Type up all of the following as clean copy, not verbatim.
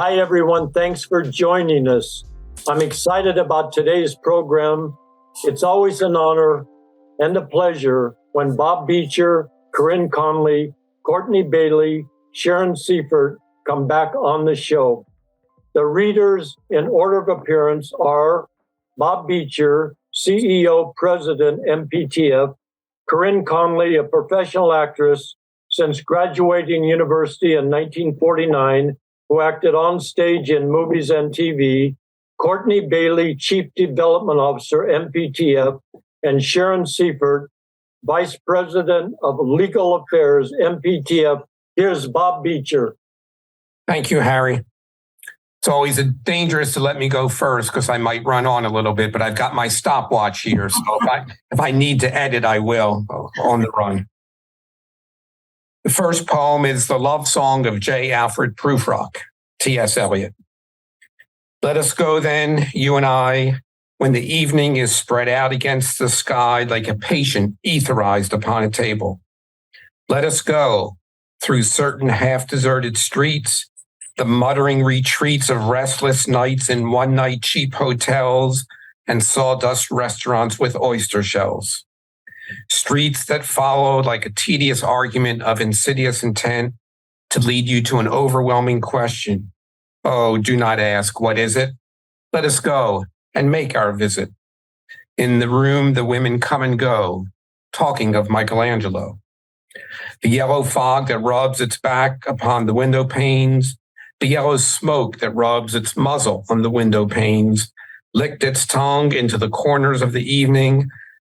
Hi, everyone. Thanks for joining us. I'm excited about today's program. It's always an honor and a pleasure when Bob Beitcher, Corinne Conley, Courteney Bailey, Sharon Siefert come back on the show. The readers in order of appearance are Bob Beitcher, CEO, President, MPTF, Corinne Conley, a professional actress since graduating university in 1949, who acted on stage in movies and TV, Courteney Bailey, Chief Development Officer, MPTF, and Sharon Siefert, Vice President of Legal Affairs, MPTF. Here's Bob Beitcher. Thank you, Harry. It's always dangerous to let me go first because I might run on a little bit, but I've got my stopwatch here. So if I need to edit, I will on the run. The first poem is The Love Song of J. Alfred Prufrock, T.S. Eliot. Let us go then, you and I, when the evening is spread out against the sky like a patient etherized upon a table. Let us go through certain half-deserted streets, the muttering retreats of restless nights in one-night cheap hotels and sawdust restaurants with oyster shells. Streets that followed like a tedious argument of insidious intent to lead you to an overwhelming question. Oh, do not ask, what is it? Let us go and make our visit. In the room, the women come and go, talking of Michelangelo. The yellow fog that rubs its back upon the window panes, the yellow smoke that rubs its muzzle on the window panes, licked its tongue into the corners of the evening,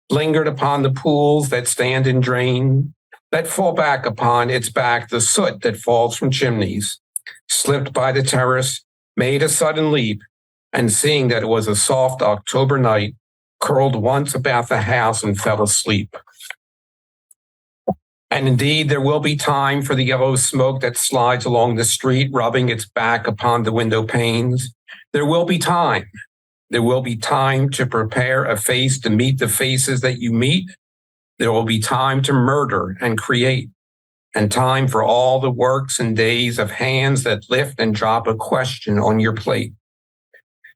lingered upon the pools that stand and drain, let fall back upon its back the soot that falls from chimneys, slipped by the terrace, made a sudden leap, and seeing that it was a soft October night, curled once about the house and fell asleep. And indeed, there will be time for the yellow smoke that slides along the street, rubbing its back upon the window panes. There will be time. There will be time to prepare a face to meet the faces that you meet. There will be time to murder and create, and time for all the works and days of hands that lift and drop a question on your plate.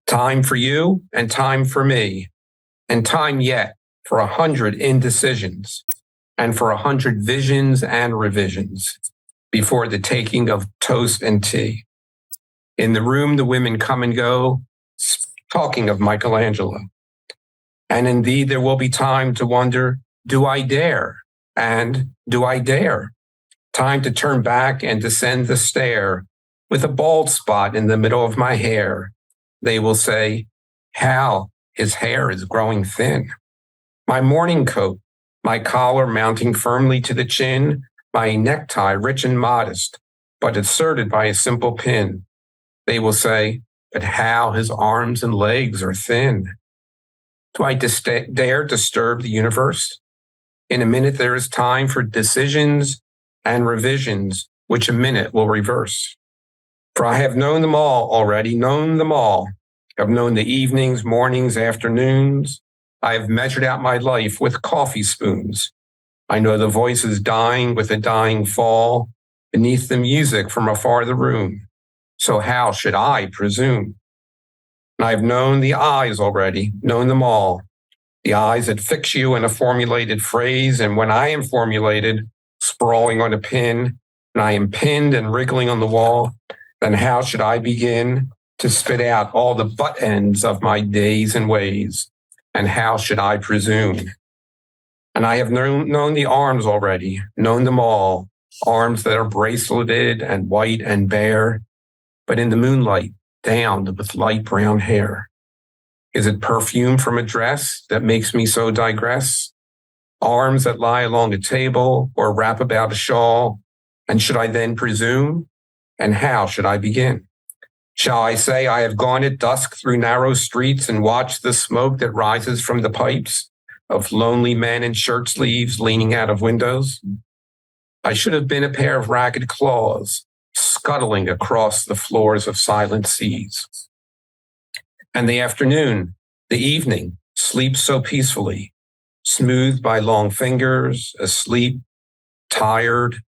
Time for you and time for me, and time yet for 100 indecisions and for 100 visions and revisions before the taking of toast and tea. In the room, the women come and go, talking of Michelangelo. And indeed, there will be time to wonder, do I dare? And do I dare? Time to turn back and descend the stair with a bald spot in the middle of my hair. They will say, how his hair is growing thin. My morning coat, my collar mounting firmly to the chin, my necktie rich and modest, but asserted by a simple pin. They will say, but how his arms and legs are thin. Do I dare disturb the universe? In a minute, there is time for decisions and revisions, which a minute will reverse. For I have known them all already, known them all. I've known the evenings, mornings, afternoons. I have measured out my life with coffee spoons. I know the voices dying with a dying fall beneath the music from a farther room. So how should I presume? And I've known the eyes already, known them all. The eyes that fix you in a formulated phrase, and when I am formulated, sprawling on a pin, and I am pinned and wriggling on the wall, then how should I begin to spit out all the butt ends of my days and ways? And how should I presume? And I have known the arms already, known them all, arms that are braceleted and white and bare, but in the moonlight, downed with light brown hair. Is it perfume from a dress that makes me so digress? Arms that lie along a table or wrap about a shawl? And should I then presume? And how should I begin? Shall I say I have gone at dusk through narrow streets and watched the smoke that rises from the pipes of lonely men in shirt sleeves leaning out of windows? I should have been a pair of ragged claws scuttling across the floors of silent seas. And the afternoon, the evening, sleeps so peacefully, smoothed by long fingers, asleep, tired,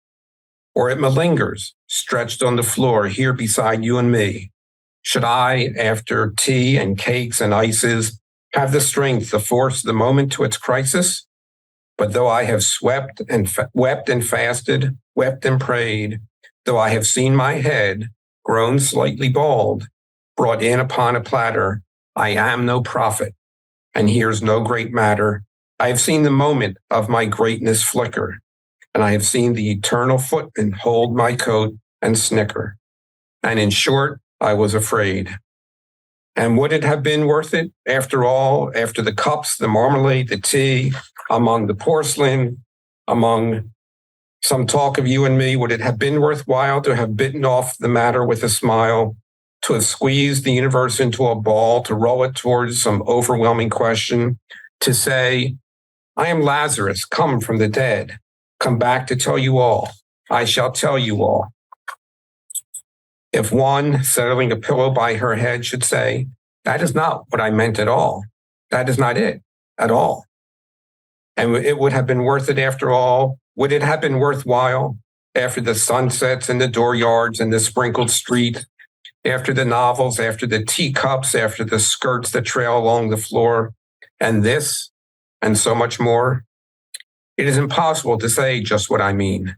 or it malingers, stretched on the floor here beside you and me? Should I, after tea and cakes and ices, have the strength to force the moment to its crisis? But though I have swept and wept and fasted, wept and prayed, though I have seen my head, grown slightly bald, brought in upon a platter, I am no prophet, and here's no great matter. I have seen the moment of my greatness flicker, and I have seen the eternal footman hold my coat and snicker. And in short, I was afraid. And would it have been worth it, after all, after the cups, the marmalade, the tea, among the porcelain, among some talk of you and me, would it have been worthwhile to have bitten off the matter with a smile, to have squeezed the universe into a ball, to roll it towards some overwhelming question, to say, I am Lazarus, come from the dead, come back to tell you all. I shall tell you all. If one, settling a pillow by her head, should say, that is not what I meant at all. That is not it at all. And it would have been worth it after all. Would it have been worthwhile after the sunsets and the dooryards and the sprinkled street, after the novels, after the teacups, after the skirts that trail along the floor, and this, and so much more? It is impossible to say just what I mean.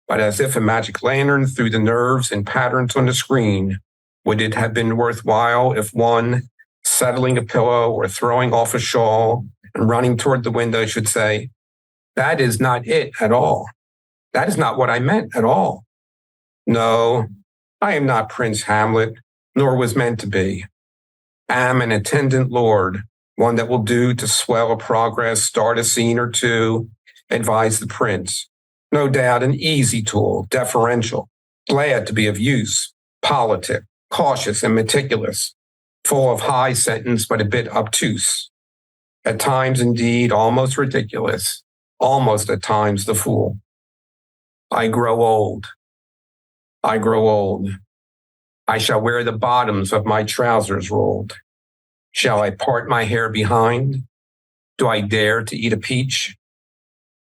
But as if a magic lantern through the nerves and patterns on the screen, would it have been worthwhile if one, settling a pillow or throwing off a shawl and running toward the window, should say, that is not it at all. That is not what I meant at all. No, I am not Prince Hamlet, nor was meant to be. Am an attendant lord, one that will do to swell a progress, start a scene or two, advise the prince. No doubt an easy tool, deferential, glad to be of use, politic, cautious and meticulous, full of high sentence but a bit obtuse. At times, indeed, almost ridiculous, almost at times the fool. I grow old. I grow old. I shall wear the bottoms of my trousers rolled. Shall I part my hair behind? Do I dare to eat a peach?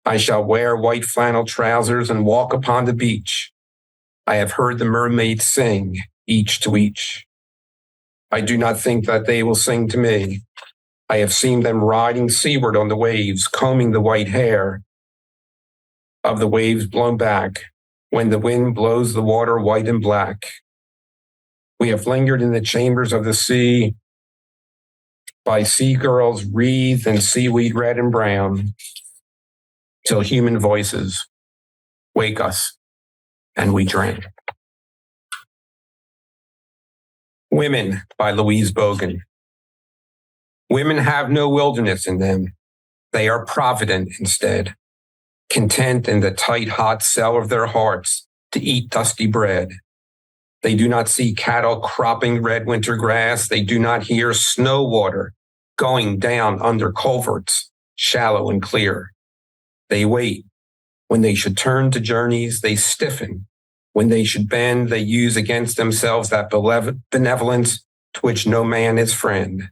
I shall wear white flannel trousers and walk upon the beach. I have heard the mermaids sing, each to each. I do not think that they will sing to me. I have seen them riding seaward on the waves, combing the white hair of the waves blown back when the wind blows the water white and black. We have lingered in the chambers of the sea by sea girls wreathed in seaweed red and brown, till human voices wake us and we drank. Women by Louise Bogan. Women have no wilderness in them. They are provident instead, content in the tight, hot cell of their hearts to eat dusty bread. They do not see cattle cropping red winter grass. They do not hear snow water going down under culverts, shallow and clear. They wait. When they should turn to journeys, they stiffen. When they should bend, they use against themselves that benevolence to which no man is friend.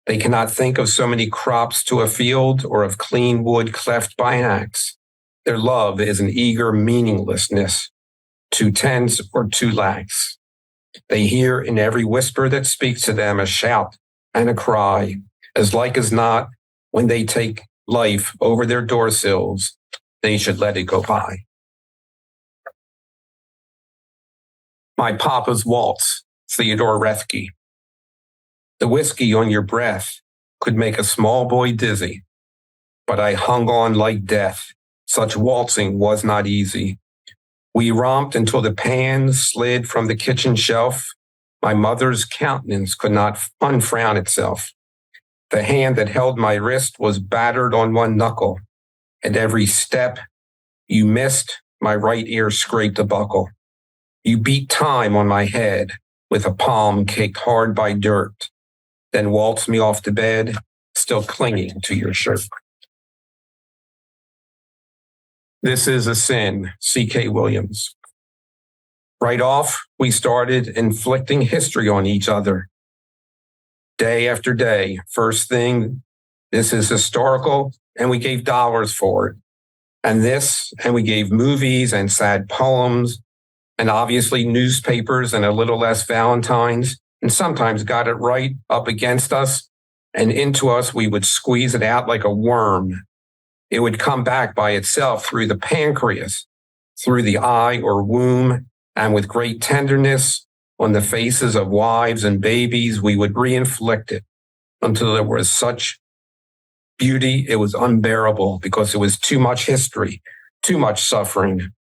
They cannot think of so many crops to a field or of clean wood cleft by an axe. Their love is an eager meaninglessness, too tense or too lax. They hear in every whisper that speaks to them a shout and a cry, as like as not, when they take life over their door sills, they should let it go by. My Papa's Waltz, Theodore Roethke. The whiskey on your breath could make a small boy dizzy, but I hung on like death. Such waltzing was not easy. We romped until the pan slid from the kitchen shelf. My mother's countenance could not unfrown itself. The hand that held my wrist was battered on one knuckle. At every step you missed, my right ear scraped a buckle. You beat time on my head with a palm caked hard by dirt, then waltzed me off to bed, still clinging to your shirt. This is a Sin, C.K. Williams. Right off, we started inflicting history on each other. Day after day, first thing, this is historical, and we gave dollars for it. And we gave movies and sad poems and obviously newspapers and a little less Valentines, and sometimes got it right up against us and into us. We would squeeze it out like a worm. It would come back by itself through the pancreas, through the eye or womb, and with great tenderness on the faces of wives and babies, we would re-inflict it until there was such beauty, it was unbearable because it was too much history, too much suffering,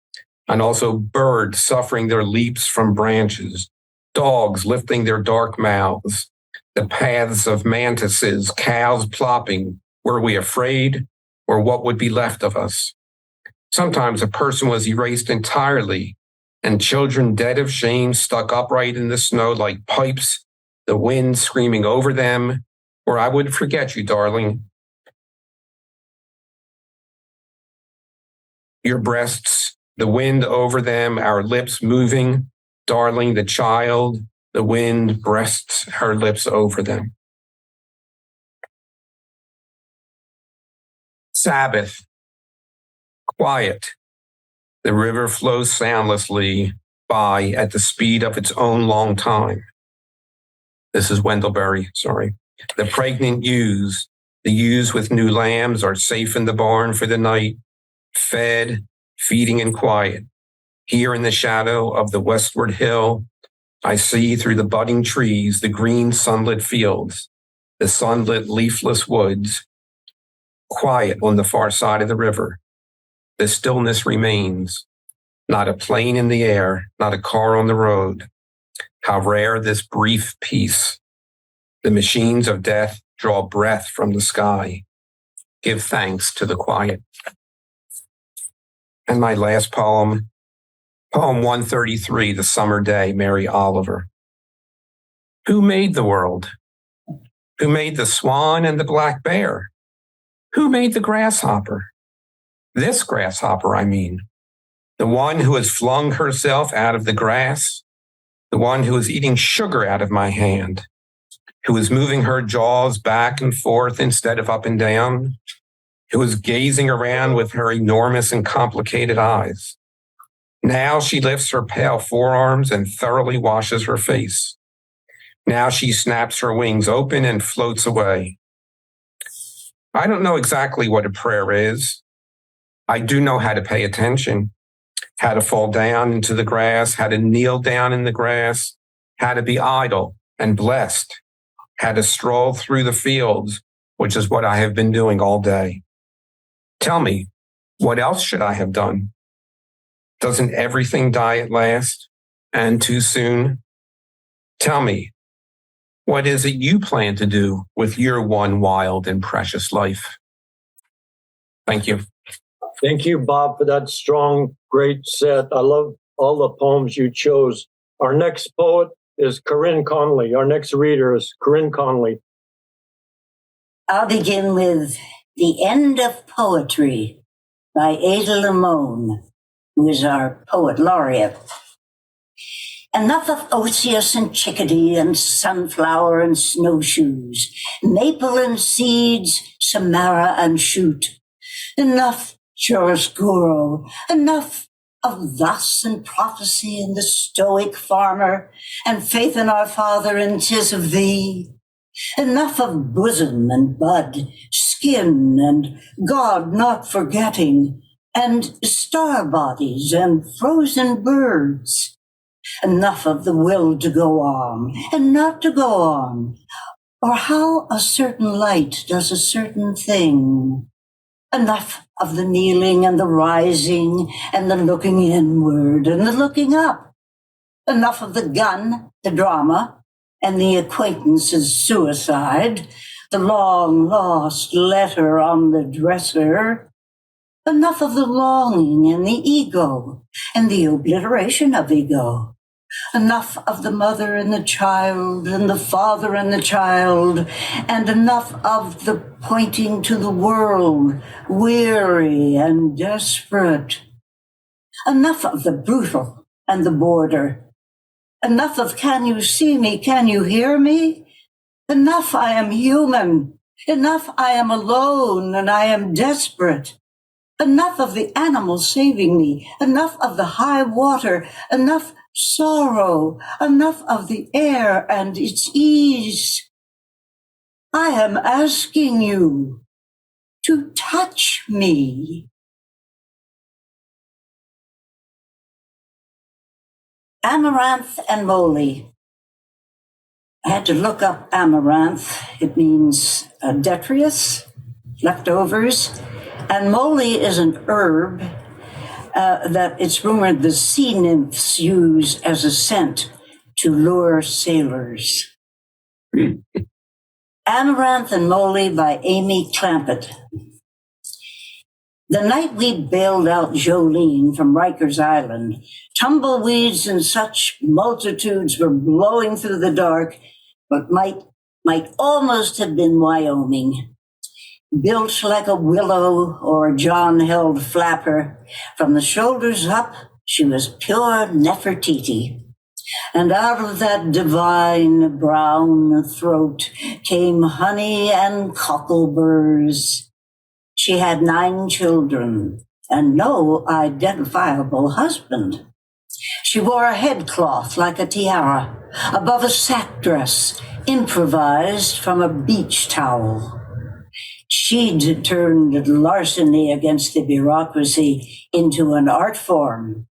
and also birds suffering their leaps from branches, dogs lifting their dark mouths, the paths of mantises, cows plopping. Were we afraid, or what would be left of us? Sometimes a person was erased entirely, and children dead of shame stuck upright in the snow like pipes, the wind screaming over them, or I would forget you, darling. Your breasts, the wind over them, our lips moving, darling, the child, the wind, breasts, her lips over them. Sabbath, quiet. The river flows soundlessly by at the speed of its own long time. This is Wendellberry, sorry. The pregnant ewes, the ewes with new lambs are safe in the barn for the night, fed, feeding in quiet. Here in the shadow of the westward hill, I see through the budding trees the green sunlit fields, the sunlit leafless woods, quiet on the far side of the river. The stillness remains. Not a plane in the air, not a car on the road. How rare this brief peace. The machines of death draw breath from the sky. Give thanks to the quiet. And my last poem, poem 133, The Summer Day, Mary Oliver. Who made the world? Who made the swan and the black bear? Who made the grasshopper? This grasshopper, I mean. The one who has flung herself out of the grass. The one who is eating sugar out of my hand. Who is moving her jaws back and forth instead of up and down. Who is gazing around with her enormous and complicated eyes. Now she lifts her pale forearms and thoroughly washes her face. Now she snaps her wings open and floats away. I don't know exactly what a prayer is. I do know how to pay attention, how to fall down into the grass, how to kneel down in the grass, how to be idle and blessed, how to stroll through the fields, which is what I have been doing all day. Tell me, what else should I have done? Doesn't everything die at last and too soon? Tell me, what is it you plan to do with your one wild and precious life? Thank you. Thank you, Bob, for that strong, great set. I love all the poems you chose. Our next poet is Corinne Conley. Our next reader is Corinne Conley. I'll begin with The End of Poetry by Ada Limon, who is our poet laureate. Enough of osseous and chickadee and sunflower and snowshoes, maple and seeds, samara and shoot. Enough chiaroscuro, enough of thus and prophecy and the stoic farmer, and faith in our Father and 'tis of thee. Enough of bosom and bud, skin and God not forgetting, and star bodies and frozen birds. Enough of the will to go on and not to go on, or how a certain light does a certain thing. Enough of the kneeling and the rising and the looking inward and the looking up. Enough of the gun, the drama, and the acquaintance's suicide, the long lost letter on the dresser. Enough of the longing and the ego and the obliteration of ego. Enough of the mother and the child and the father and the child, and enough of the pointing to the world, weary and desperate. Enough of the brutal and the border. Enough of can you see me, can you hear me? Enough I am human. Enough I am alone and I am desperate. Enough of the animals saving me, enough of the high water, enough sorrow, enough of the air and its ease. I am asking you to touch me. Amaranth and moly. I had to look up amaranth. It means detritus, leftovers. And moly is an herb that it's rumored the sea nymphs use as a scent to lure sailors. Amaranth and Moly by Amy Clampett. The night we bailed out Jolene from Rikers Island, tumbleweeds in such multitudes were blowing through the dark, but might almost have been Wyoming. Built like a willow or a John-held flapper, from the shoulders up, she was pure Nefertiti. And out of that divine brown throat came honey and cockleburs. She had 9 children and no identifiable husband. She wore a headcloth like a tiara above a sack dress improvised from a beach towel. She'd turned larceny against the bureaucracy into an art form.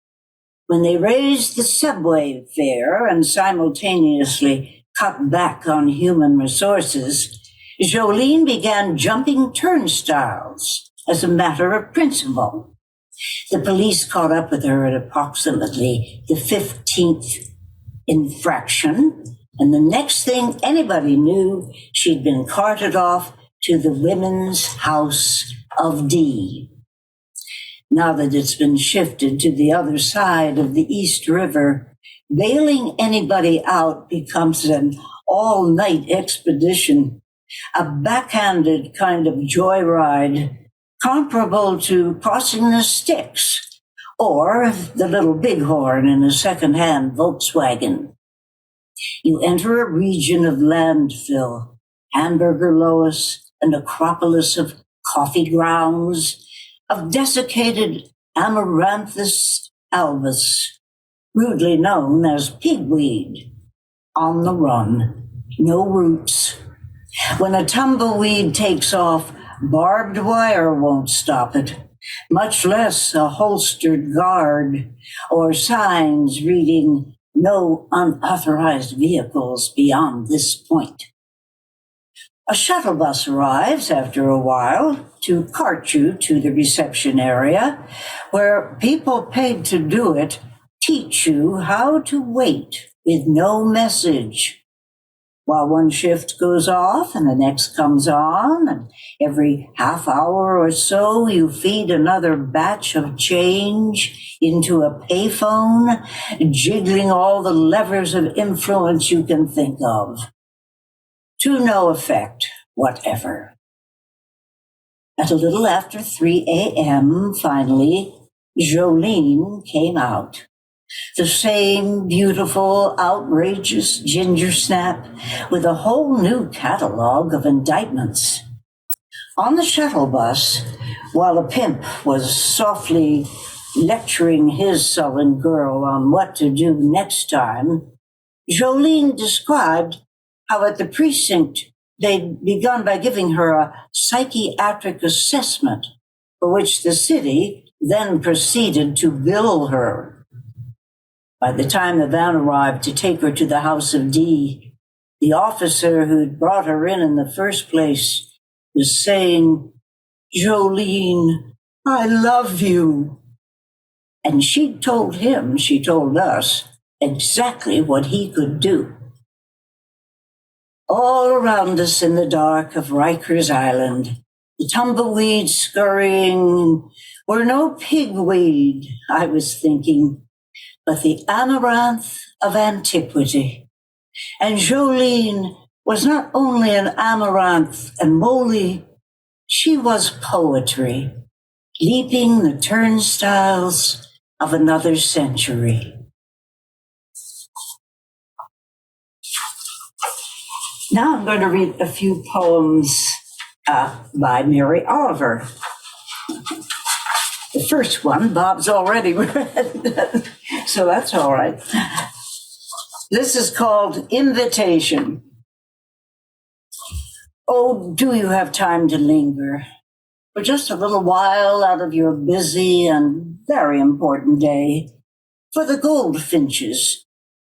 When they raised the subway fare and simultaneously cut back on human resources, Jolene began jumping turnstiles as a matter of principle. The police caught up with her at approximately the 15th infraction, and the next thing anybody knew, she'd been carted off to the Women's House of D. Now that it's been shifted to the other side of the East River, bailing anybody out becomes an all-night expedition, a backhanded kind of joyride comparable to crossing the Styx or the Little Bighorn in a second-hand Volkswagen. You enter a region of landfill, Hamburger Lois, an acropolis of coffee grounds, of desiccated Amaranthus albus, rudely known as pigweed, on the run, no roots. When a tumbleweed takes off, barbed wire won't stop it, much less a holstered guard or signs reading no unauthorized vehicles beyond this point. A shuttle bus arrives after a while to cart you to the reception area, where people paid to do it teach you how to wait with no message. While one shift goes off and the next comes on, and every half hour or so you feed another batch of change into a payphone, jiggling all the levers of influence you can think of. To no effect whatever. At a little after 3 a.m., finally, Jolene came out. The same beautiful, outrageous ginger snap with a whole new catalog of indictments. On the shuttle bus, while a pimp was softly lecturing his sullen girl on what to do next time, Jolene described how at the precinct they'd begun by giving her a psychiatric assessment for which the city then proceeded to bill her. By the time the van arrived to take her to the House of D, the officer who'd brought her in the first place was saying, "Jolene, I love you." And she told us, exactly what he could do. All around us in the dark of Rikers Island, the tumbleweeds scurrying were no pigweed, I was thinking, but the amaranth of antiquity. And Jolene was not only an amaranth and moly, she was poetry, leaping the turnstiles of another century. Now I'm going to read a few poems by Mary Oliver. The first one, Bob's already read, so that's all right. This is called Invitation. Oh, do you have time to linger for just a little while out of your busy and very important day for the goldfinches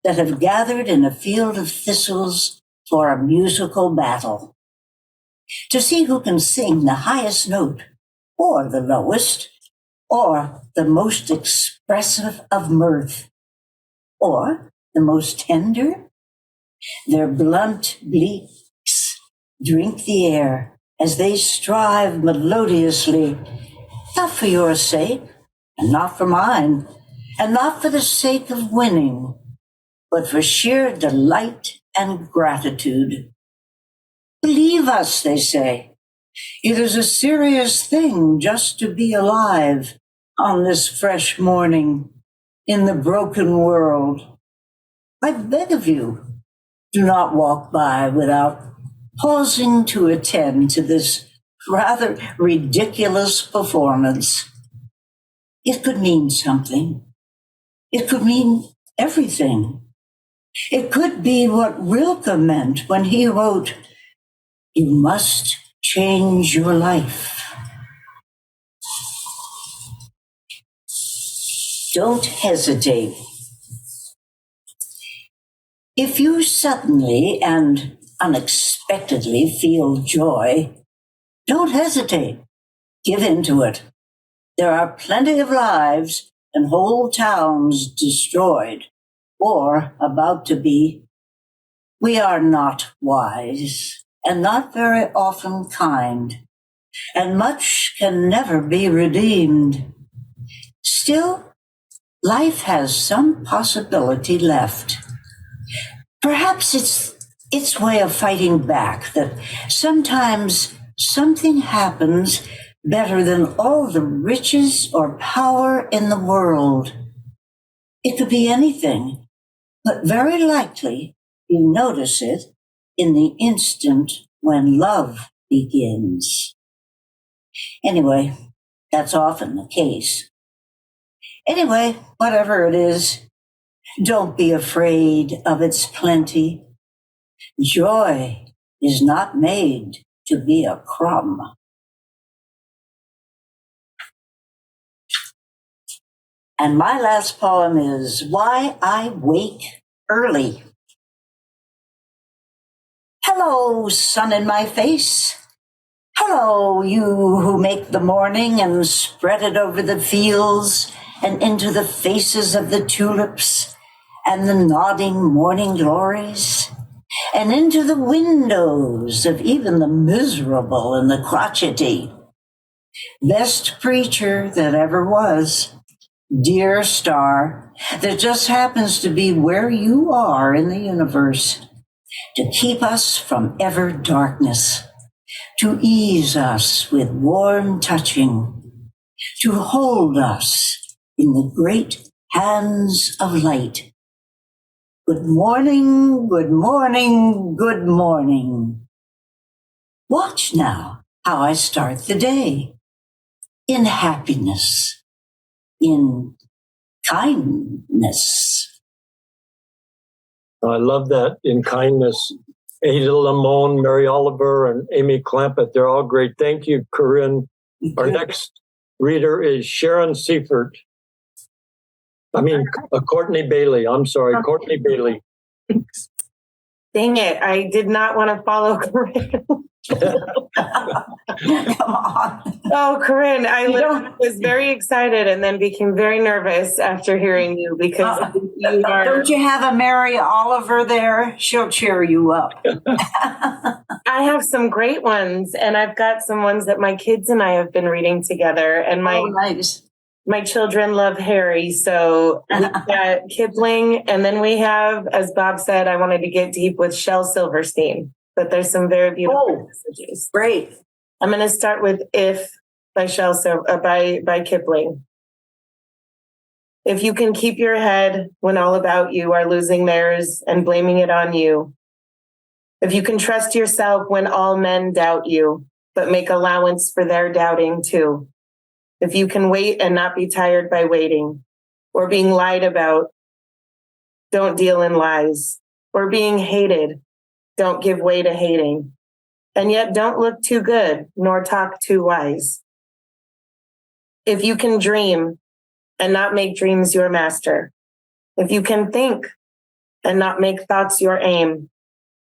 that have gathered in a field of thistles for a musical battle, to see who can sing the highest note, or the lowest, or the most expressive of mirth, or the most tender? Their blunt beaks drink the air as they strive melodiously, not for your sake, and not for mine, and not for the sake of winning, but for sheer delight and gratitude. Believe us, they say. It is a serious thing just to be alive on this fresh morning in the broken world. I beg of you, do not walk by without pausing to attend to this rather ridiculous performance. It could mean something. It could mean everything. It could be what Rilke meant when he wrote, "You must change your life." Don't hesitate. If you suddenly and unexpectedly feel joy, don't hesitate. Give in to it. There are plenty of lives and whole towns destroyed, or about to be. We are not wise, and not very often kind, and much can never be redeemed. Still, life has some possibility left. Perhaps it's its way of fighting back, that sometimes something happens better than all the riches or power in the world. It could be anything, but very likely you notice it in the instant when love begins. Anyway, that's often the case. Anyway, whatever it is, don't be afraid of its plenty. Joy is not made to be a crumb. And my last poem is Why I Wake Early. Hello, sun in my face. Hello, you who make the morning and spread it over the fields and into the faces of the tulips and the nodding morning glories, and into the windows of even the miserable and the crotchety. Best preacher that ever was, dear star, that just happens to be where you are in the universe, to keep us from ever darkness, to ease us with warm touching, to hold us in the great hands of light. Good morning, good morning, good morning. Watch now how I start the day. In happiness, in kindness. I love that, in kindness. Ada Lamone, Mary Oliver, and Amy Clampett, they're all great. Thank you, Corinne. Our next reader is Sharon Siefert. Courteney Bailey. I'm sorry, okay. Courteney Bailey. Dang it, I did not want to follow Corinne. Come on. Oh, Corinne, I was very excited and then became very nervous after hearing you because you are... Don't you have a Mary Oliver there? She'll cheer you up. I have some great ones, and I've got some ones that my kids and I have been reading together. And my children love Harry, so we've got Kipling, and then we have, as Bob said, I wanted to get deep with Shel Silverstein, but there's some very beautiful messages. Great. I'm going to start with If by by Kipling. If you can keep your head when all about you are losing theirs and blaming it on you. If you can trust yourself when all men doubt you, but make allowance for their doubting too. If you can wait and not be tired by waiting, or being lied about, don't deal in lies, or being hated, don't give way to hating. And yet don't look too good, nor talk too wise. If you can dream and not make dreams your master, if you can think and not make thoughts your aim,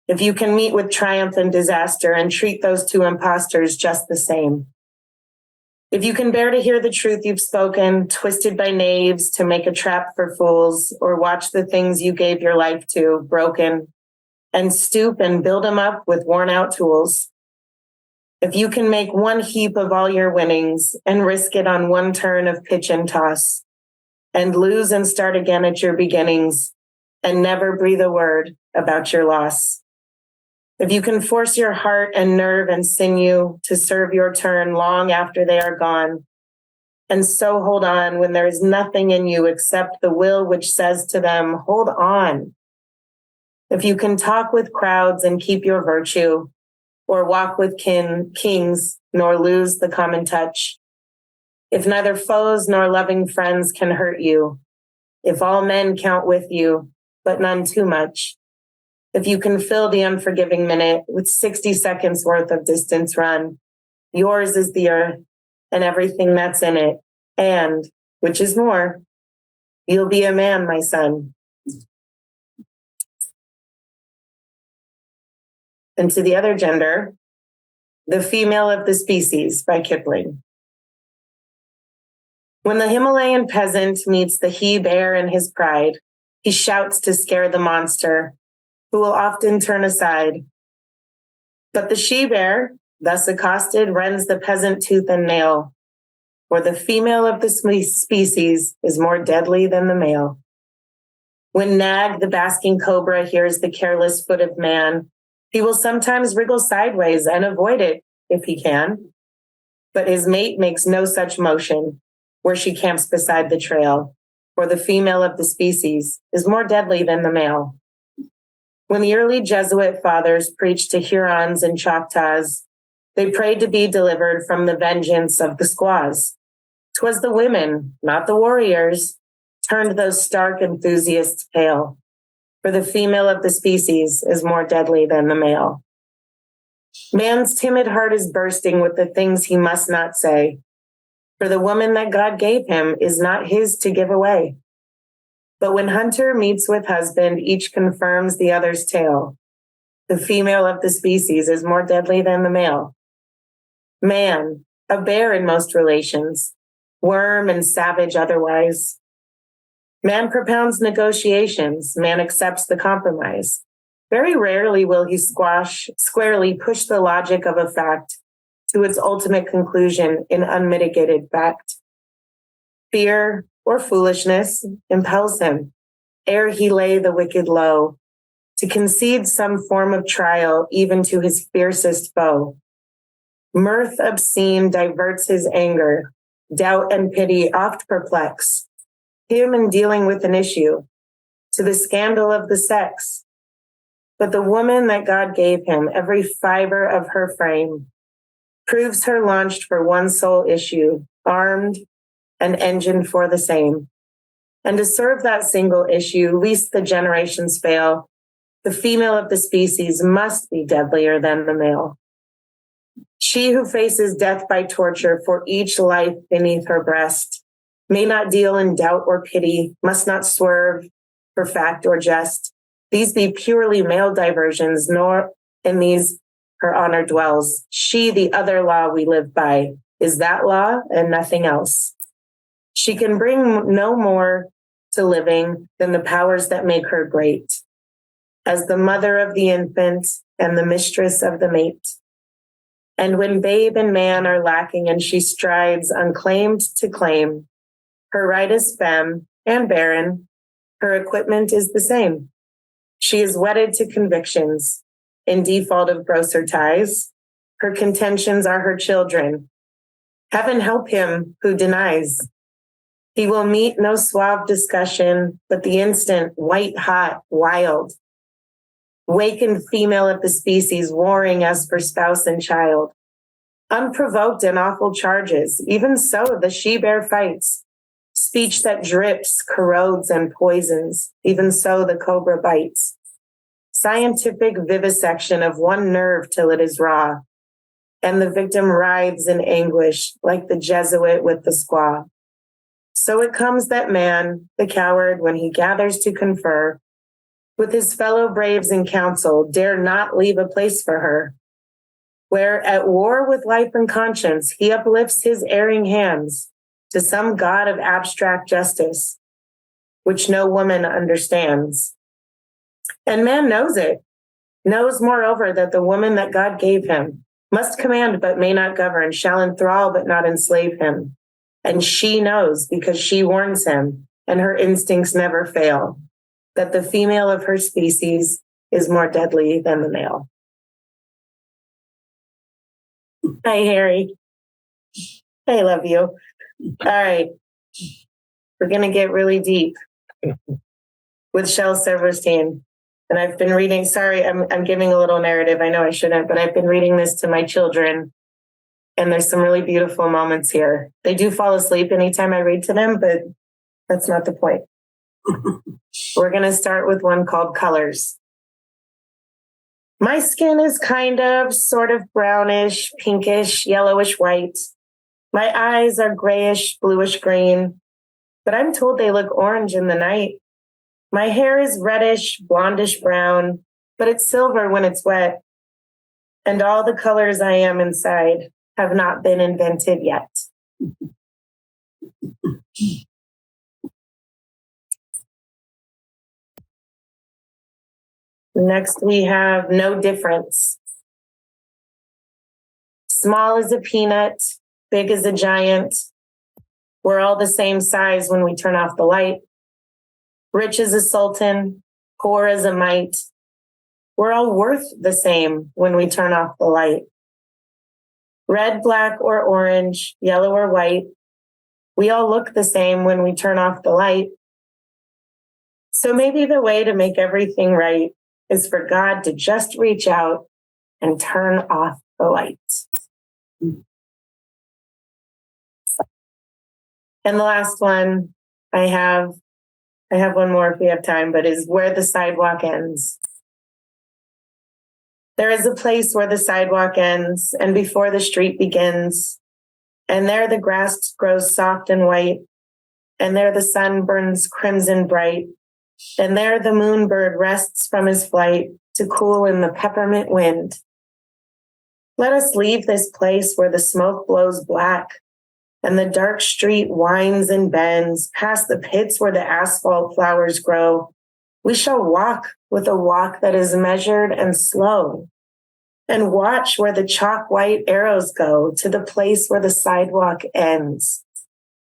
if you can meet with triumph and disaster and treat those two impostors just the same, if you can bear to hear the truth you've spoken, twisted by knaves to make a trap for fools, or watch the things you gave your life to broken, and stoop and build them up with worn out tools, if you can make one heap of all your winnings and risk it on one turn of pitch and toss, and lose and start again at your beginnings, and never breathe a word about your loss. If you can force your heart and nerve and sinew to serve your turn long after they are gone, and so hold on when there is nothing in you except the will which says to them, hold on. If you can talk with crowds and keep your virtue, or walk with kings, nor lose the common touch, if neither foes nor loving friends can hurt you, if all men count with you, but none too much, if you can fill the unforgiving minute with 60 seconds worth of distance run, yours is the earth and everything that's in it. And, which is more, you'll be a man, my son. And to the other gender, The Female of the Species by Kipling. When the Himalayan peasant meets the he-bear in his pride, he shouts to scare the monster, who will often turn aside. But the she-bear, thus accosted, rends the peasant tooth and nail, for the female of the species is more deadly than the male. When Nag, the basking cobra, hears the careless foot of man, he will sometimes wriggle sideways and avoid it if he can. But his mate makes no such motion where she camps beside the trail, for the female of the species is more deadly than the male. When the early Jesuit fathers preached to Hurons and Choctaws, they prayed to be delivered from the vengeance of the squaws. 'Twas the women, not the warriors, turned those stark enthusiasts pale, for the female of the species is more deadly than the male. Man's timid heart is bursting with the things he must not say, for the woman that God gave him is not his to give away. But when hunter meets with husband, each confirms the other's tale. The female of the species is more deadly than the male. Man, a bear in most relations, worm and savage otherwise. Man propounds negotiations, man accepts the compromise. Very rarely will he squarely push the logic of a fact to its ultimate conclusion in unmitigated fact. Fear or foolishness impels him, ere he lay the wicked low, to concede some form of trial even to his fiercest foe. Mirth obscene diverts his anger, doubt and pity oft perplex him in dealing with an issue, to the scandal of the sex. But the woman that God gave him, every fiber of her frame, proves her launched for one sole issue, armed and engined for the same. And to serve that single issue, lest the generations fail, the female of the species must be deadlier than the male. She who faces death by torture for each life beneath her breast may not deal in doubt or pity, must not swerve for fact or jest. These be purely male diversions, nor in these her honor dwells. She, the other law we live by, is that law and nothing else. She can bring no more to living than the powers that make her great, as the mother of the infant and the mistress of the mate. And when babe and man are lacking and she strides unclaimed to claim, her right is femme and barren, her equipment is the same. She is wedded to convictions in default of grosser ties. Her contentions are her children. Heaven help him who denies. He will meet no suave discussion, but the instant, white hot, wild, wakened female of the species warring as for spouse and child. Unprovoked and awful charges, even so the she-bear fights. Speech that drips, corrodes, and poisons, even so the cobra bites. Scientific vivisection of one nerve till it is raw, and the victim writhes in anguish like the Jesuit with the squaw. So it comes that man, the coward, when he gathers to confer with his fellow braves in council, dare not leave a place for her, where at war with life and conscience, he uplifts his erring hands to some god of abstract justice, which no woman understands. And man knows it, knows moreover that the woman that God gave him must command but may not govern, shall enthrall but not enslave him. And she knows, because she warns him, and her instincts never fail, that the female of her species is more deadly than the male. Hi, Harry. I love you. All right. We're going to get really deep with Shel Silverstein. And I've been reading, sorry, I'm giving a little narrative. I know I shouldn't, but I've been reading this to my children. And there's some really beautiful moments here. They do fall asleep anytime I read to them, but that's not the point. We're going to start with one called Colors. My skin is kind of, sort of brownish, pinkish, yellowish white. My eyes are grayish, bluish green, but I'm told they look orange in the night. My hair is reddish, blondish brown, but it's silver when it's wet. And all the colors I am inside have not been invented yet. Next, we have No Difference. Small as a peanut, big as a giant. We're all the same size when we turn off the light. Rich as a sultan, poor as a mite. We're all worth the same when we turn off the light. Red, black, or orange, yellow or white. We all look the same when we turn off the light. So maybe the way to make everything right is for God to just reach out and turn off the lights. And the last one I have one more if we have time, but is Where the Sidewalk Ends. There is a place where the sidewalk ends and before the street begins, and there the grass grows soft and white, and there the sun burns crimson bright, and there the moonbird rests from his flight to cool in the peppermint wind. Let us leave this place where the smoke blows black, and the dark street winds and bends past the pits where the asphalt flowers grow. We shall walk with a walk that is measured and slow, and watch where the chalk white arrows go to the place where the sidewalk ends.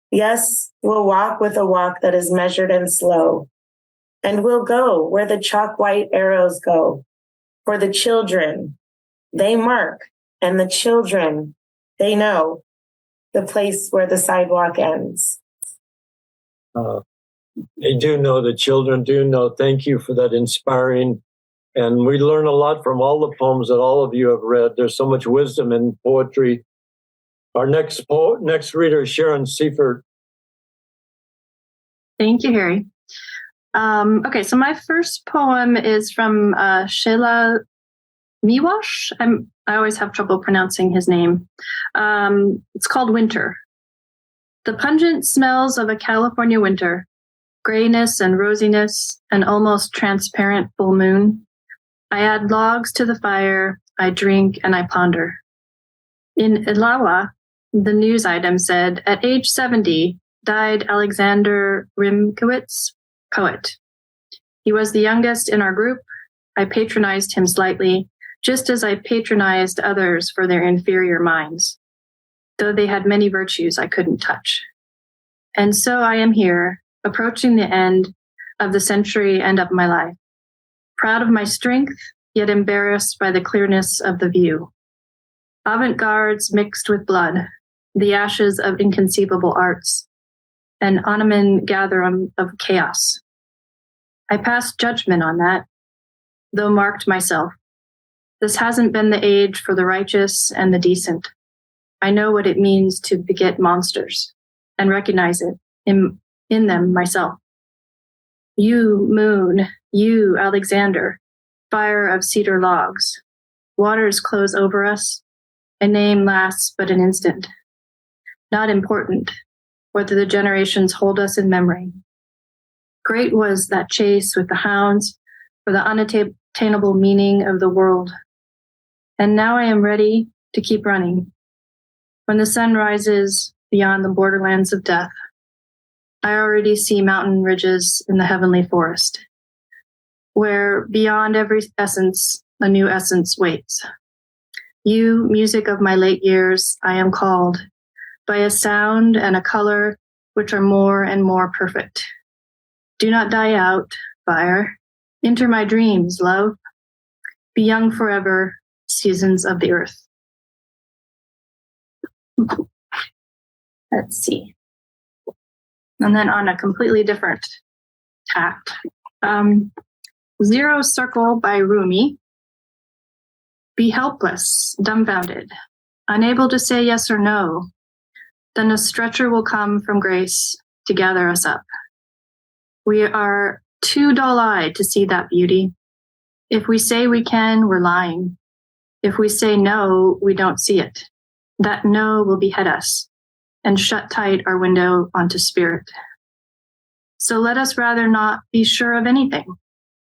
Yes, we'll walk with a walk that is measured and slow, and we'll go where the chalk white arrows go. For the children, they mark, and the children, they know the place where the sidewalk ends. They do know, the children do know. Thank you for that inspiring. And we learn a lot from all the poems that all of you have read. There's so much wisdom in poetry. Our next reader is Sharon Siefert. Thank you, Harry. Okay, so my first poem is from Sheila Miwash. I always have trouble pronouncing his name. It's called Winter. The pungent smells of a California winter, grayness and rosiness, an almost transparent full moon. I add logs to the fire, I drink and I ponder. In Ilawa, the news item said, at age 70, died Alexander Rimkowitz, poet. He was the youngest in our group. I patronized him slightly, just as I patronized others for their inferior minds, though they had many virtues I couldn't touch. And so I am here, approaching the end of the century and of my life, proud of my strength, yet embarrassed by the clearness of the view. Avant-gardes mixed with blood, the ashes of inconceivable arts, an onamen gatherum of chaos. I passed judgment on that, though marked myself. This hasn't been the age for the righteous and the decent. I know what it means to beget monsters and recognize it in them myself. You, moon, you, Alexander, fire of cedar logs. Waters close over us. A name lasts but an instant. Not important whether the generations hold us in memory. Great was that chase with the hounds for the unattainable meaning of the world. And now I am ready to keep running. When the sun rises beyond the borderlands of death, I already see mountain ridges in the heavenly forest, where beyond every essence, a new essence waits. You, music of my late years, I am called by a sound and a color which are more and more perfect. Do not die out, fire. Enter my dreams, love. Be young forever, seasons of the earth. Let's see. And then on a completely different tact, Zero Circle by Rumi. Be helpless, dumbfounded, unable to say yes or no. Then a stretcher will come from grace to gather us up. We are too dull-eyed to see that beauty. If we say we can, we're lying. If we say no, we don't see it. That no will behead us and shut tight our window onto spirit. So let us rather not be sure of anything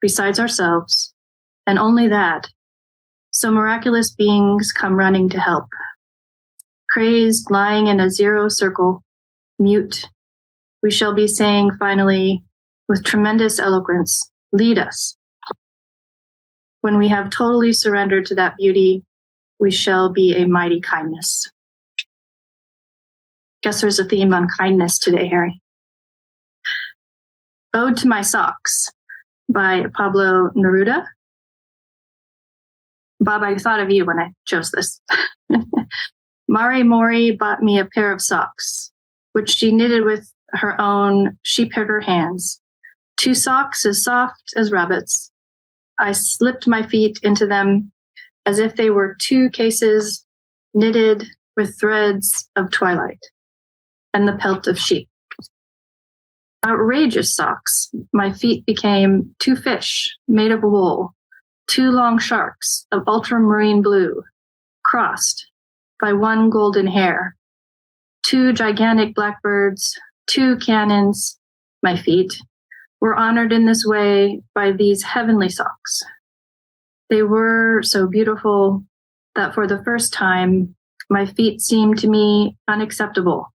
besides ourselves, and only that. So miraculous beings come running to help. Crazed, lying in a zero circle, mute, we shall be saying finally, with tremendous eloquence, lead us. When we have totally surrendered to that beauty, we shall be a mighty kindness. Guess there's a theme on kindness today, Harry. Ode to My Socks by Pablo Neruda. Bob, I thought of you when I chose this. Mari Mori bought me a pair of socks, which she knitted with her own sheep-herder hands. 2 socks as soft as rabbits. I slipped my feet into them as if they were 2 cases knitted with threads of twilight and the pelt of sheep. Outrageous socks. My feet became 2 fish made of wool, 2 long sharks of ultramarine blue, crossed by 1 golden hair, 2 gigantic blackbirds, 2 cannons. My feet were honored in this way by these heavenly socks. They were so beautiful that for the first time, my feet seemed to me unacceptable,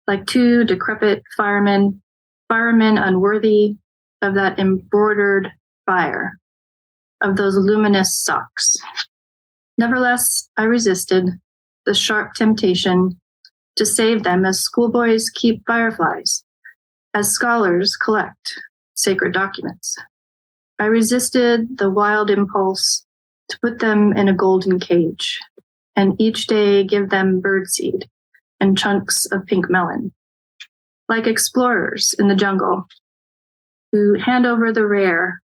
like 2 decrepit firemen unworthy of that embroidered fire, of those luminous socks. Nevertheless, I resisted the sharp temptation to save them as schoolboys keep fireflies, as scholars collect sacred documents. I resisted the wild impulse to put them in a golden cage, and each day give them birdseed and chunks of pink melon, like explorers in the jungle who hand over the rare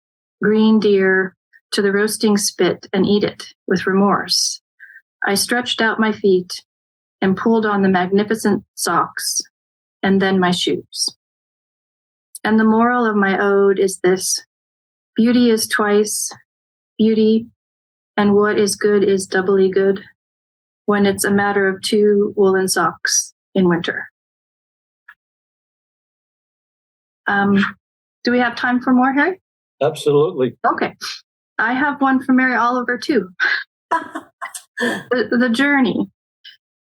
green deer to the roasting spit and eat it with remorse. I stretched out my feet and pulled on the magnificent socks and then my shoes. And the moral of my ode is this: beauty is twice beauty, and what is good is doubly good when it's a matter of 2 woolen socks in winter. Do we have time for more, Harry? Absolutely. Okay. I have one for Mary Oliver, too. The journey.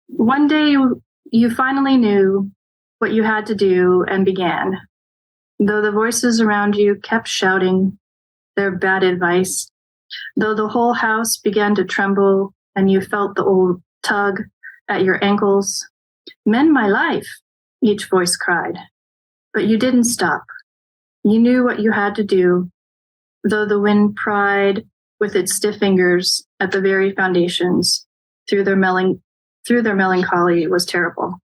One day you finally knew what you had to do and began, though the voices around you kept shouting their bad advice, though the whole house began to tremble and you felt the old tug at your ankles. Mend my life, each voice cried. But you didn't stop. You knew what you had to do, though the wind pried with its stiff fingers at the very foundations through their melancholy was terrible.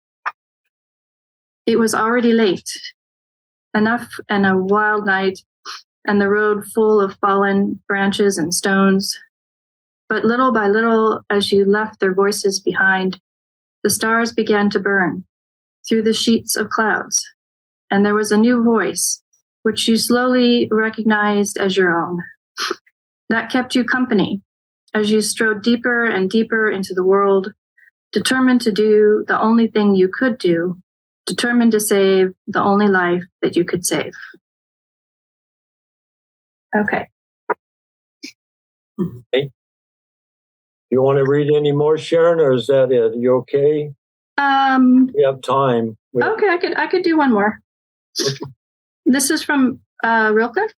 It was already late, enough and a wild night, and the road full of fallen branches and stones. But little by little, as you left their voices behind, the stars began to burn through the sheets of clouds, and there was a new voice, which you slowly recognized as your own. That kept you company as you strode deeper and deeper into the world, determined to do the only thing you could do, determined to save the only life that you could save. Okay. Hey. You want to read any more, Sharon, or is that it? You okay? We have time. Okay, I could do one more. This is from Rilke.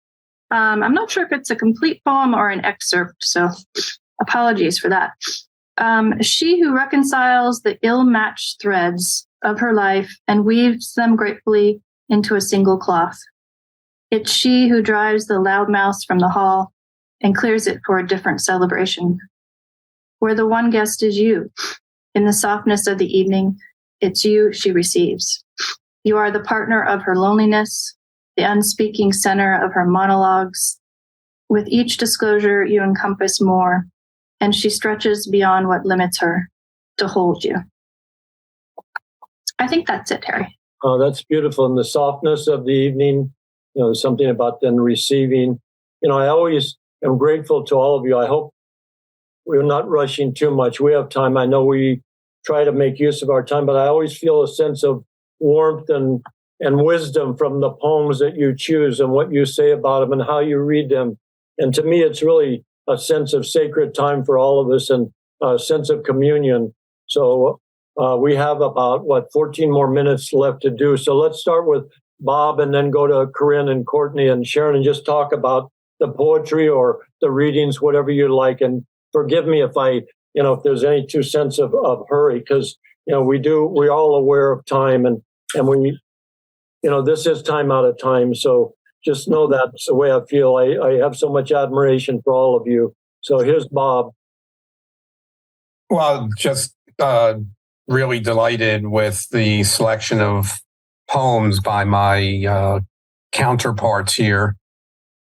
I'm not sure if it's a complete poem or an excerpt, so apologies for that. She who reconciles the ill-matched threads of her life and weaves them gratefully into a single cloth. It's she who drives the loudmouths from the hall and clears it for a different celebration, where the one guest is you. In the softness of the evening, it's you she receives. You are the partner of her loneliness, the unspeaking center of her monologues. With each disclosure, you encompass more, and she stretches beyond what limits her to hold you. I think that's it, Harry. Oh, that's beautiful. In the softness of the evening, something about then receiving. I always am grateful to all of you. I hope we're not rushing too much. We have time. I know we try to make use of our time, but I always feel a sense of warmth and wisdom from the poems that you choose and what you say about them and how you read them. And to me, it's really a sense of sacred time for all of us and a sense of communion. So we have about, 14 more minutes left to do. So let's start with Bob and then go to Corinne and Courtney and Sharon and just talk about the poetry or the readings, whatever you like. And forgive me if if there's any 2 cents of hurry, because, we're all aware of time and when this is time out of time. So just know that's the way I feel. I have so much admiration for all of you. So here's Bob. Well, just really delighted with the selection of poems by my counterparts here.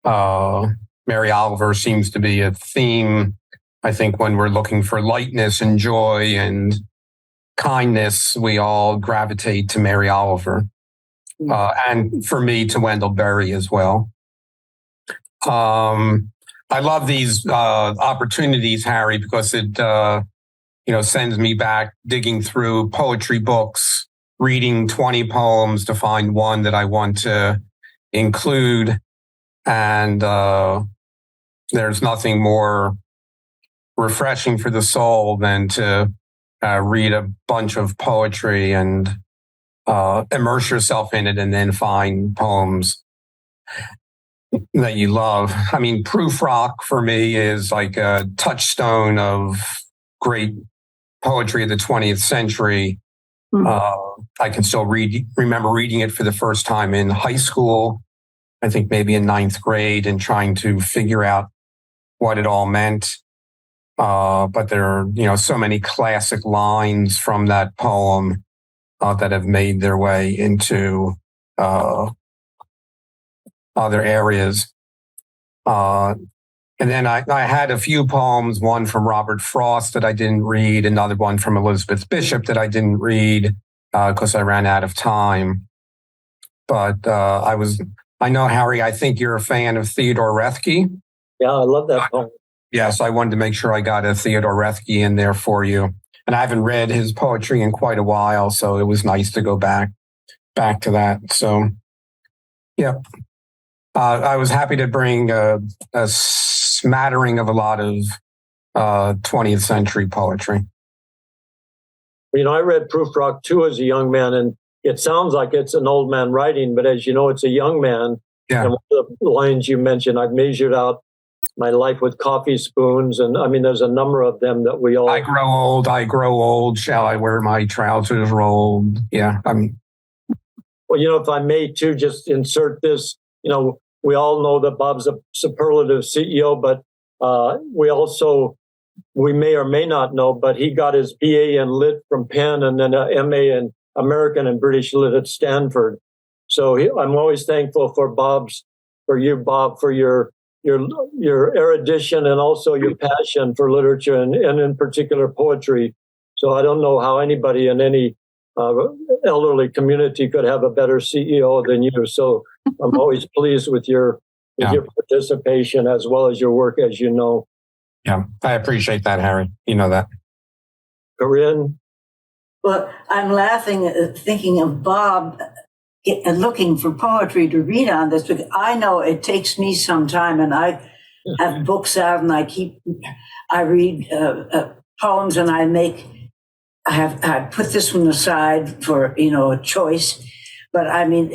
Mary Oliver seems to be a theme, I think, when we're looking for lightness and joy and kindness, we all gravitate to Mary Oliver. And for me, to Wendell Berry as well. I love these opportunities, Harry, because it sends me back digging through poetry books, reading 20 poems to find one that I want to include. And there's nothing more refreshing for the soul than to read a bunch of poetry and immerse yourself in it and then find poems that you love. I mean, Proof Rock for me is like a touchstone of great poetry of the 20th century. I can still remember reading it for the first time in high school, I think maybe in 9th grade, and trying to figure out what it all meant. But there are, so many classic lines from that poem that have made their way into other areas. And then I had a few poems, one from Robert Frost that I didn't read, another one from Elizabeth Bishop that I didn't read because I ran out of time. But I know, Harry, I think you're a fan of Theodore Roethke. Yeah, I love that poem. Yes, I wanted to make sure I got a Theodore Roethke in there for you. And I haven't read his poetry in quite a while, so it was nice to go back to that. So, yeah. I was happy to bring a smattering of a lot of 20th century poetry. I read Proof Rock too as a young man, and it sounds like it's an old man writing, but as you know, it's a young man. Yeah. And one of the lines you mentioned, I've measured out my life with coffee spoons, and I mean, there's a number of them that we all. I grow old. Shall I wear my trousers rolled? Yeah, I mean. Well, if I may too, just insert this. We all know that Bob's a superlative CEO, but we may or may not know, but he got his BA in Lit from Penn and then an MA in American and British Lit at Stanford. So I'm always thankful for you, Bob, for your erudition and also your passion for literature and in particular poetry. So I don't know how anybody in any elderly community could have a better CEO than you. So I'm always pleased with your participation as well as your work, as you know. Yeah, I appreciate that, Harry. You know that. Corinne? Well, I'm laughing, thinking of Bob looking for poetry to read on this, because I know it takes me some time, and I have books out and I read poems, and I put this one aside for, a choice. But I mean,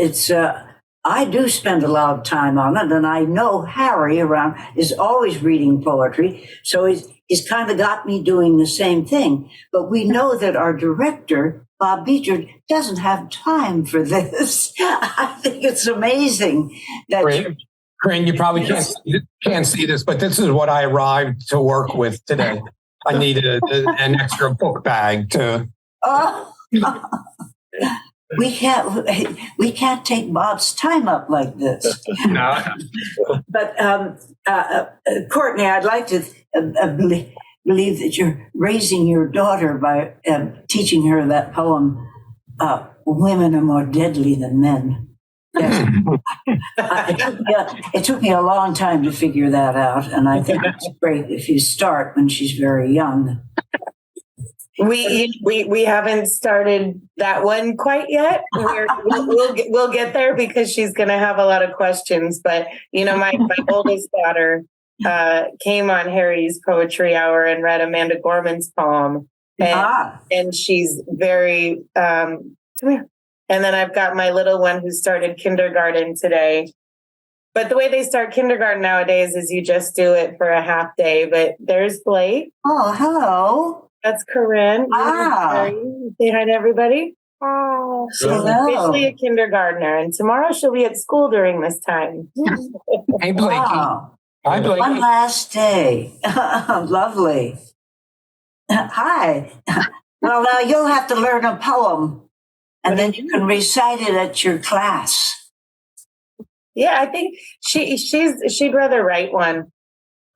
I do spend a lot of time on it, and I know Harry around is always reading poetry. So he's kind of got me doing the same thing. But we know that our director, Bob Beitcher, doesn't have time for this. I think it's amazing that Corinne, you probably can't see this, but this is what I arrived to work with today. I needed an extra book bag to. Oh. We can't take Bob's time up like this. No. But Courtney, I'd like to believe that you're raising your daughter by teaching her that poem, "Women are more deadly than men." Yes. It took me a long time to figure that out, and I think it's great if you start when she's very young. We haven't started that one quite yet. We'll get there because she's going to have a lot of questions. But my oldest daughter came on Harry's Poetry Hour and read Amanda Gorman's poem, and she's very come here. And then I've got my little one who started kindergarten today. But the way they start kindergarten nowadays is you just do it for a half day. But there's Blake. Oh, hello. That's Corinne. Say hi to everybody. Oh, she's officially a kindergartner, and tomorrow she'll be at school during this time. Hey, Blakey. Wow. Hi, Blakey. One last day. Lovely. Hi. Well, now you'll have to learn a poem, and then you can recite it at your class. Yeah, I think she'd rather write one.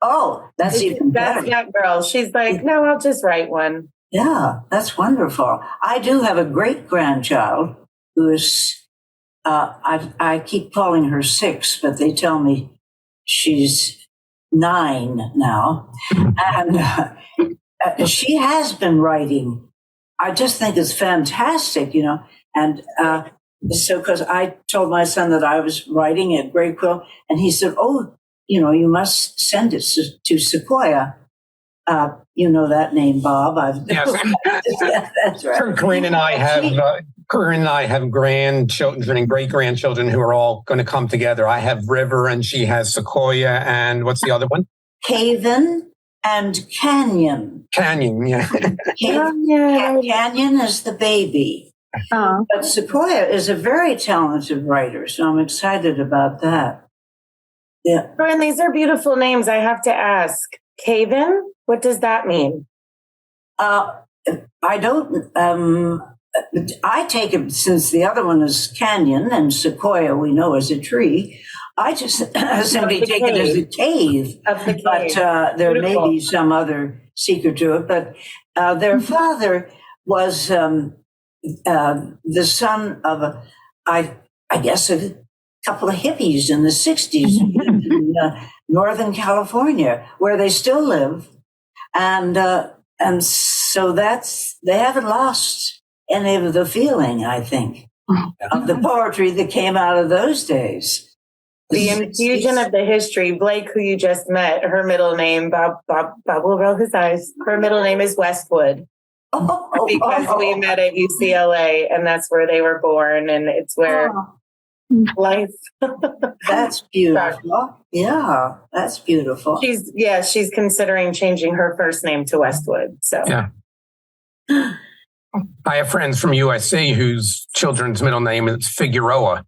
Oh, that's even better. That's that girl. She's like, no, I'll just write one. Yeah, that's wonderful. I do have a great-grandchild who is, I keep calling her 6, but they tell me she's 9 now. And she has been writing. I just think it's fantastic, And so, because I told my son that I was writing at Grade Quill, and he said, oh, you must send it to Sequoia. You know that name, Bob. Yes. That's right. Corinne and I have grandchildren and great-grandchildren who are all going to come together. I have River, and she has Sequoia, and what's the other one? Haven and Canyon. Canyon, yeah. Canyon is the baby. Oh. But Sequoia is a very talented writer, so I'm excited about that. Yeah. Corinne, these are beautiful names. I have to ask. Caven? What does that mean? I don't. I take it, since the other one is Canyon and Sequoia we know as a tree. I just simply take it as a cave. But there may be some other secret to it. But their father was the son of I guess a couple of hippies in the 60s in Northern California, where they still live. And so they haven't lost any of the feeling, I think, of the poetry that came out of those days. The infusion of the history. Blake, who you just met, her middle name, Bob will roll his eyes. Her middle name is Westwood. Because we met at UCLA, and that's where they were born, and it's where life. That's beautiful. Yeah, that's beautiful. She's considering changing her first name to Westwood. So yeah. I have friends from USC whose children's middle name is Figueroa.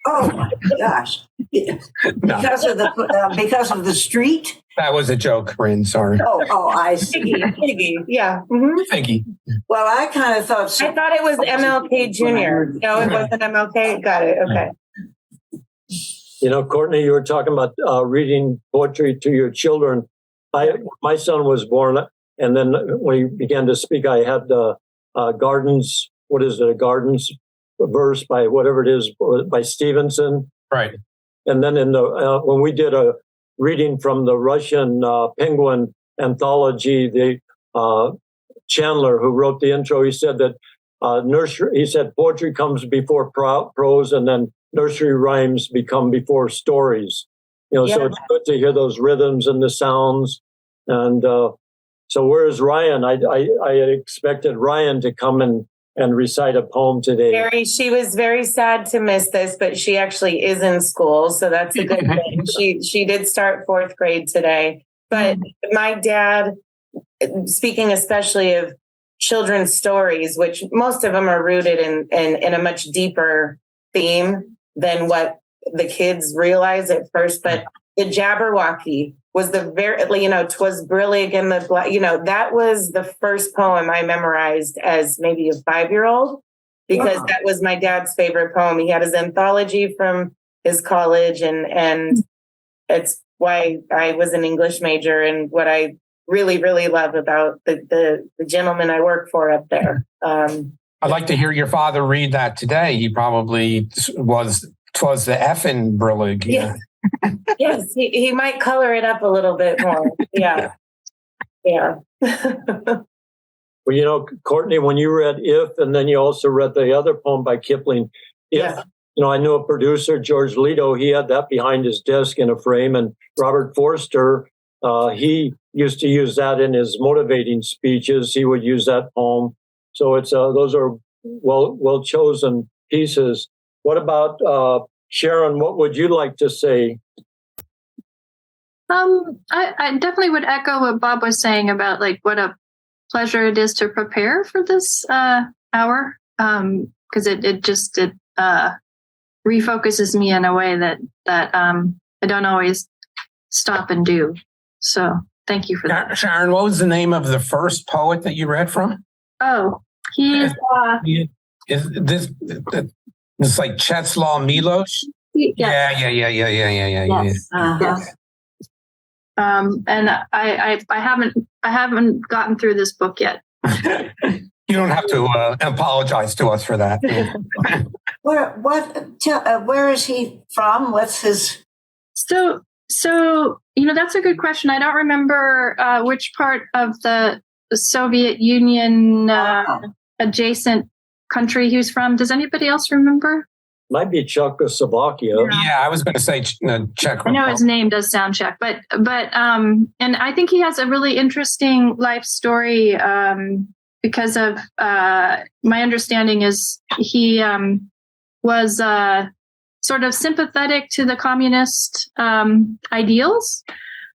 Oh my gosh! Because of the street. That was a joke, Corinne. Sorry. Oh, I see. Figgy. Yeah. Mm-hmm. Figgy. Well, I kind of thought. I thought it was MLK Jr. No, it wasn't MLK. Got it. Okay. Courtney, you were talking about reading poetry to your children. My son was born And then when he began to speak, I had Gardens, what is it, a Gardens verse by whatever it is, by Stevenson. Right. And then when we did a reading from the Russian Penguin anthology, the Chandler, who wrote the intro, he said that poetry comes before prose, and then nursery rhymes become before stories. So it's good to hear those rhythms and the sounds. And so where's Ryan? I had expected Ryan to come and recite a poem today. She was very sad to miss this, but she actually is in school, so that's a good thing. She did start 4th grade today. But my dad, speaking especially of children's stories, which most of them are rooted in a much deeper theme than what the kids realize at first, but the Jabberwocky was the "'Twas brillig in the black," that was the first poem I memorized as maybe a 5-year-old, because that was my dad's favorite poem. He had his anthology from his college, and it's why I was an English major, and what I really, really love about the gentleman I work for up there. I'd like to hear your father read that today. He probably "'Twas the effin' brillig." Yeah. Yes, he might color it up a little bit more. Yeah. Well, Courtney, when you read "If," and then you also read the other poem by Kipling, "If," I know a producer, George Leedom, he had that behind his desk in a frame, and Robert Forster, he used to use that in his motivating speeches. He would use that poem. So it's those are well chosen pieces. What about Sharon? What would you like to say? I definitely would echo what Bob was saying about what a pleasure it is to prepare for this hour, because it refocuses me in a way that I don't always stop and do. So thank you for that. Sharon, what was the name of the first poet that you read from? Oh, he's is this like Czesław Miłosz? Yeah. Yes. Yes. And I haven't gotten through this book yet. You don't have to apologize to us for that. Where is he from? What's his? So that's a good question. I don't remember which part of the Soviet Union adjacent country he was from. Does anybody else remember? Might be Czechoslovakia. Yeah, I was going to say Czech. I know his name does sound Czech, but and I think he has a really interesting life story because of my understanding is he was sort of sympathetic to the communist ideals,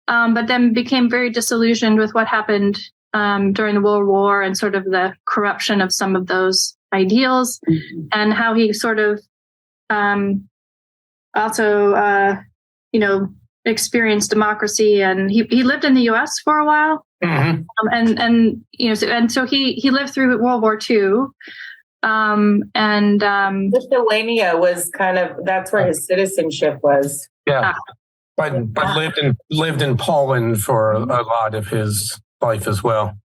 but then became very disillusioned with what happened during the World War and sort of the corruption of some of those ideals, and how he sort of also experienced democracy, and he lived in the U.S. for a while, so he lived through World War II, Lithuania was that's where his citizenship was. Yeah, but lived in Poland for a lot of his life as well.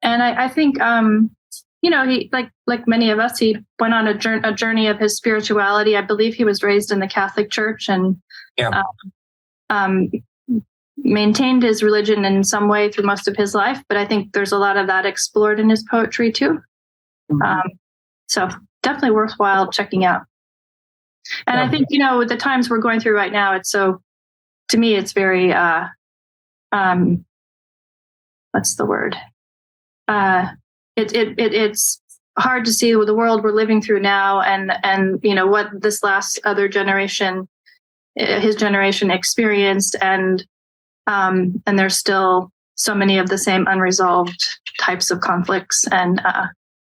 And I think he like many of us, he went on a journey of his spirituality. I believe he was raised in the Catholic Church and maintained his religion in some way through most of his life. But I think there's a lot of that explored in his poetry too. So definitely worthwhile checking out. And I think, with the times we're going through right now, to me, it's very, what's the word? It's hard to see the world we're living through now, and what this last other generation, his generation, experienced, and there's still so many of the same unresolved types of conflicts and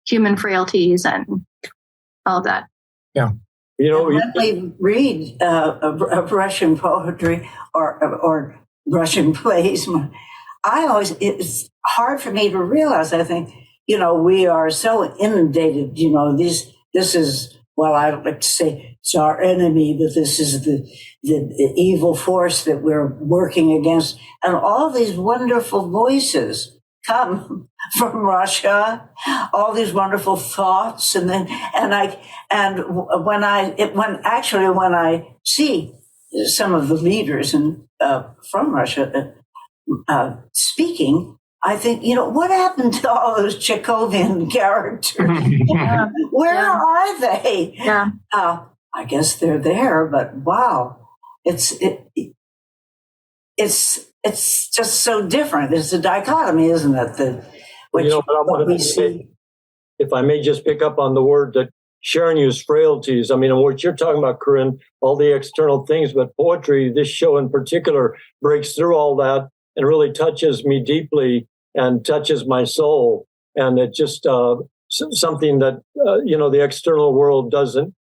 human frailties and all of that. Yeah, when we read Russian poetry or Russian plays, it's hard for me to realize. I think we are so inundated. This is well, I don't like to say it's our enemy, but this is the evil force that we're working against. And all these wonderful voices come from Russia, all these wonderful thoughts. And when I see some of the leaders from Russia speaking, I think, what happened to all those Chekhovian characters? Where are they? Yeah. I guess they're there, but wow, it's just so different. It's a dichotomy, isn't it? But I wanted to say, if I may just pick up on the word that Sharon used, frailties. I mean, what you're talking about, Corinne, all the external things, but poetry, this show in particular, breaks through all that and really touches me deeply and touches my soul. And it just something that, the external world doesn't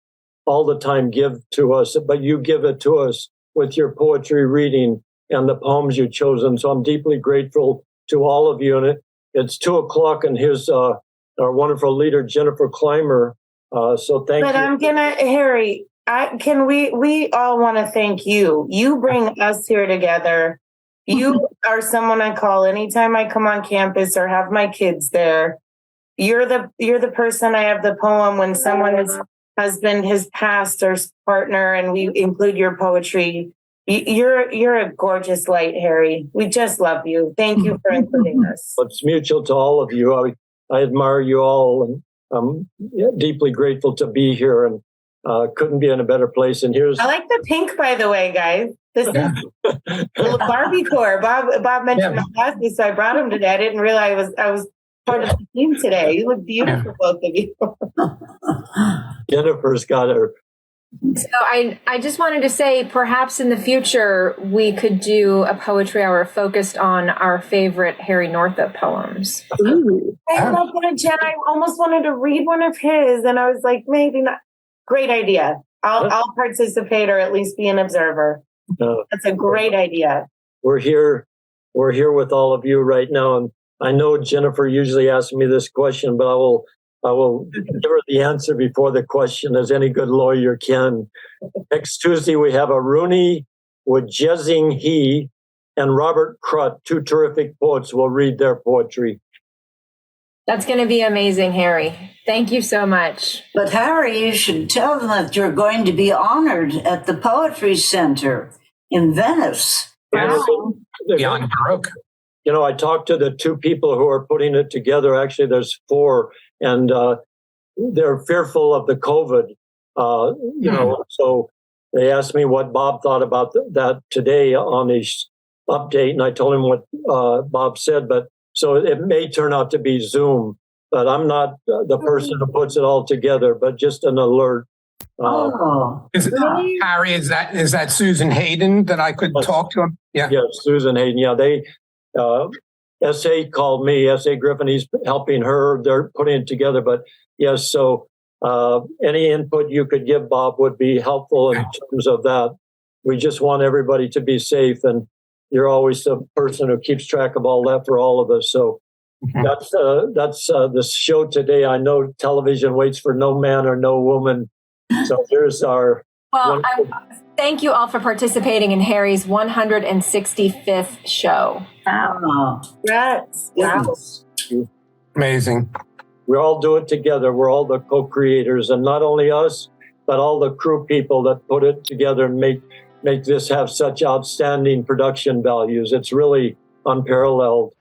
all the time give to us, but you give it to us with your poetry reading and the poems you've chosen. So I'm deeply grateful to all of you. And it's 2:00, and here's our wonderful leader, Jennifer Clymer. So thank you. But I'm gonna, Harry, we all want to thank you. You bring us here together. You are someone I call anytime I come on campus or have my kids there. You're the person I have the poem when someone's husband has passed or partner, and we include your poetry. You're a gorgeous light, Harry. We just love you. Thank you for including us. It's mutual to all of you. I admire you all, and I'm deeply grateful to be here, and couldn't be in a better place. And I like the pink, by the way, guys. This is Barbie core. Bob mentioned my classes, so I brought him today. I didn't realize I was part of the team today. You look beautiful, both of you. Jennifer's got her. So I just wanted to say, perhaps in the future, we could do a poetry hour focused on our favorite Harry Northup poems. Ooh. I love that, Jen. I almost wanted to read one of his, and I was like, maybe not. Great idea. I'll participate, or at least be an observer. That's a great idea. We're here with all of you right now, and I know Jennifer usually asks me this question, but I will give her the answer before the question, as any good lawyer can. Next Tuesday, we have Aruni Wajezing He and Robert Crut, two terrific poets, will read their poetry. That's going to be amazing, Harry. Thank you so much. But Harry, you should tell them that you're going to be honored at the Poetry Center in Venice. Beyond Baroque. I talked to the two people who are putting it together. Actually, there's 4, and they're fearful of the COVID. So they asked me what Bob thought about that today on his update, and I told him what Bob said. But so it may turn out to be Zoom, but I'm not the person who puts it all together, but just an alert. Harry, is that Susan Hayden that I could talk to him? Yeah. Yes, Susan Hayden. Yeah, they S.A. called me, S.A. Griffin. He's helping her. They're putting it together. But yes, so any input you could give, Bob, would be helpful in terms of that. We just want everybody to be safe, and you're always the person who keeps track of all that for all of us. So that's the show today. I know television waits for no man or no woman. So here's our... Well, thank you all for participating in Harry's 165th show. Wow. Yes. Wow. Amazing. We all do it together. We're all the co-creators, and not only us, but all the crew people that put it together and make this have such outstanding production values. It's really unparalleled.